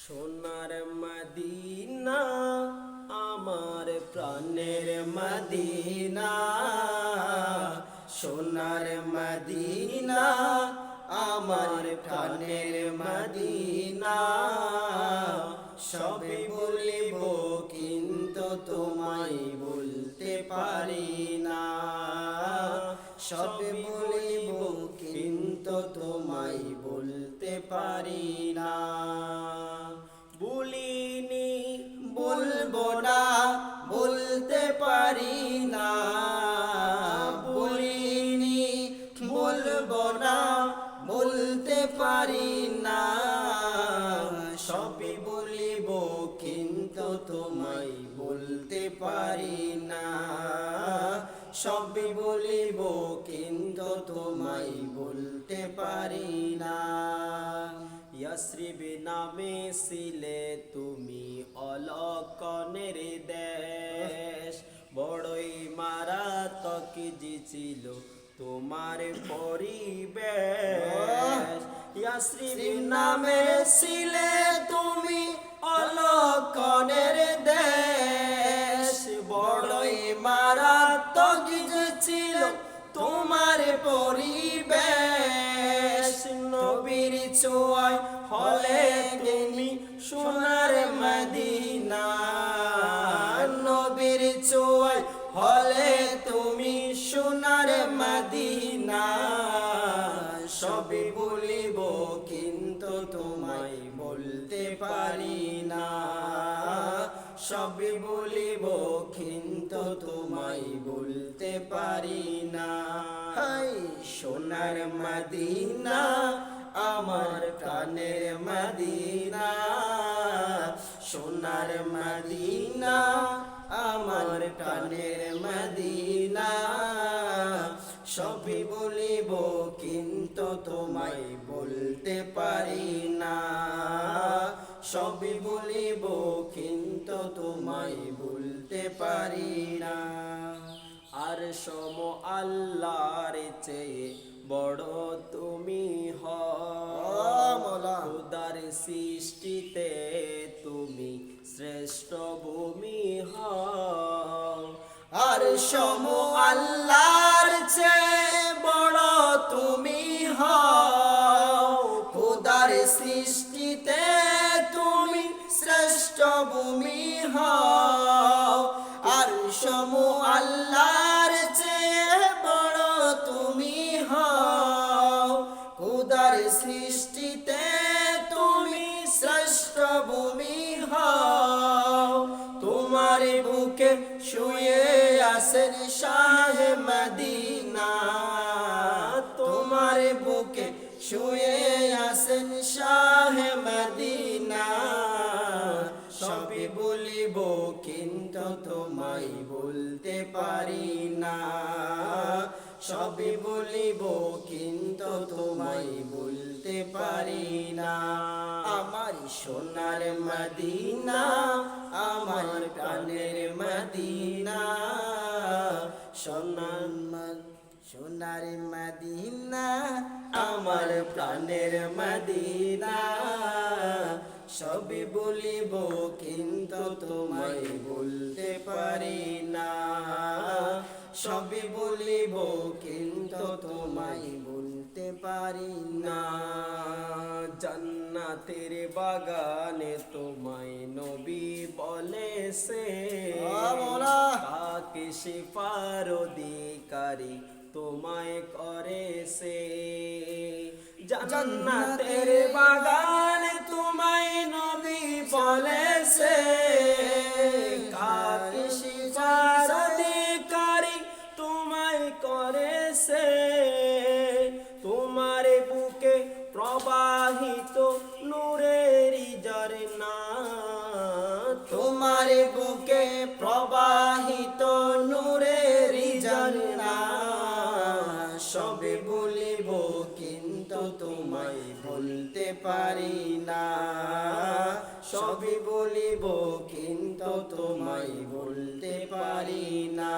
সোনার মদিনা আমার প্রাণের মদিনা, সোনার মদিনা আমার প্রাণের মদিনা। সবে বলিব কিন্তু তোমায় বলতে পারি না, সবে বলিব কিন্তু তোমায় বলতে পারি না। বলিনি বলবো না বলতে পারি না, বলিনি বলবো না বলতে পারি না। সবই বলিব কিন্তু তোমায় বলতে পারি না, সবই বলিব কিন্তু তোমায় বলতে পারি না। ইয়াসরিব নামে ছিলে তুমি অলকনের দেশ, বড়ই মারাত্মক ছিল তোমার পরিবেশ। ইয়াসরিব নামে ছিলে তুমি অলকনের দেশ, বড়ই মারাত্মক ছিল তোমার পরিবেশ। নবীর ছোঁয়ায় হলে তুমি সোনার মদিনা, নবীর ছোঁয়ায় হলে তুমি সোনার মদিনা। সবই বলিব কিন্তু তোমায় বলতে পারি না, সবই বলিব কিন্তু তোমায় বলতে পারি না। হাই সোনার মদিনা আমার প্রাণের মদিনা, সোনার মদিনা আমার প্রাণের মদিনা। সবই বলিব কিন্তু তোমায় বলতে পারি না, সবই বলিব কিন্তু তোমায় বলতে পারি না। আর সম আল্লাহর চেয়ে বড় তুমি খোদার সৃষ্টিতে তুমি শ্রেষ্ঠ ভূমি হও। আর সম আল্লাহর চেয়ে বড় তুমি হও, খোদার সৃষ্টিতে তুমি শ্রেষ্ঠ ভূমি হও। আর সম আল্লাহর চেয়ে বড় তুমি হও, খোদার সৃষ্টিতে তুমি শ্রেষ্ঠ ভূমি হও। তোমার বুকে শুয়ে আছেন শাহে মদিনা, তোমার বুকে শুয়ে আছেন শাহে মদিনা। সবই বলিব কিন্তু তোমায় বলতে পারি না, সবই বলিব কিন্তু তোমায় বলতে পারি না। আমার সোনার মদিনা আমার প্রাণের মদিনা, সোনার মদিনা আমার প্রাণের মদিনা। সবই বলিব কিন্তু তোমায় বলতে পারি না, সবই বলিব কিন্তু তোমায় বলতে পারি না। জান্নাতের বাগানে তোমায় নবী বলেছে, কাকে শিফার অধিকারী তোমায় করেছে। জান্নাতের বাগানে তোমায় নবী বলেছে, কাকে শিফার অধিকারী তোমায় করেছে। তোমার বুকে প্রবাহিত নূরের ঝরনা, তোমার বুকে প্রবাহিত নূরের ঝরনা। সবে বলিব কিন্তু তোমায় বলতে পারি না, সবে বলিব কিন্তু তোমায় বলতে পারি না।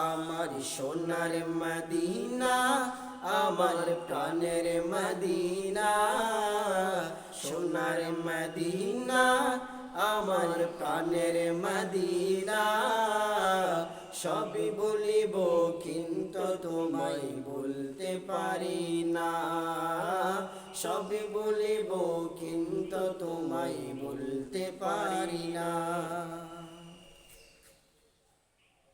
আমার সোনার মদিনা আমার প্রাণের মদিনা, সোনার মদিনা আমার প্রাণের মদিনা সবই বলিব কিন্তু তোমায় বলতে পারি না সবই বলিব কিন্তু তোমায় বলতে পারি না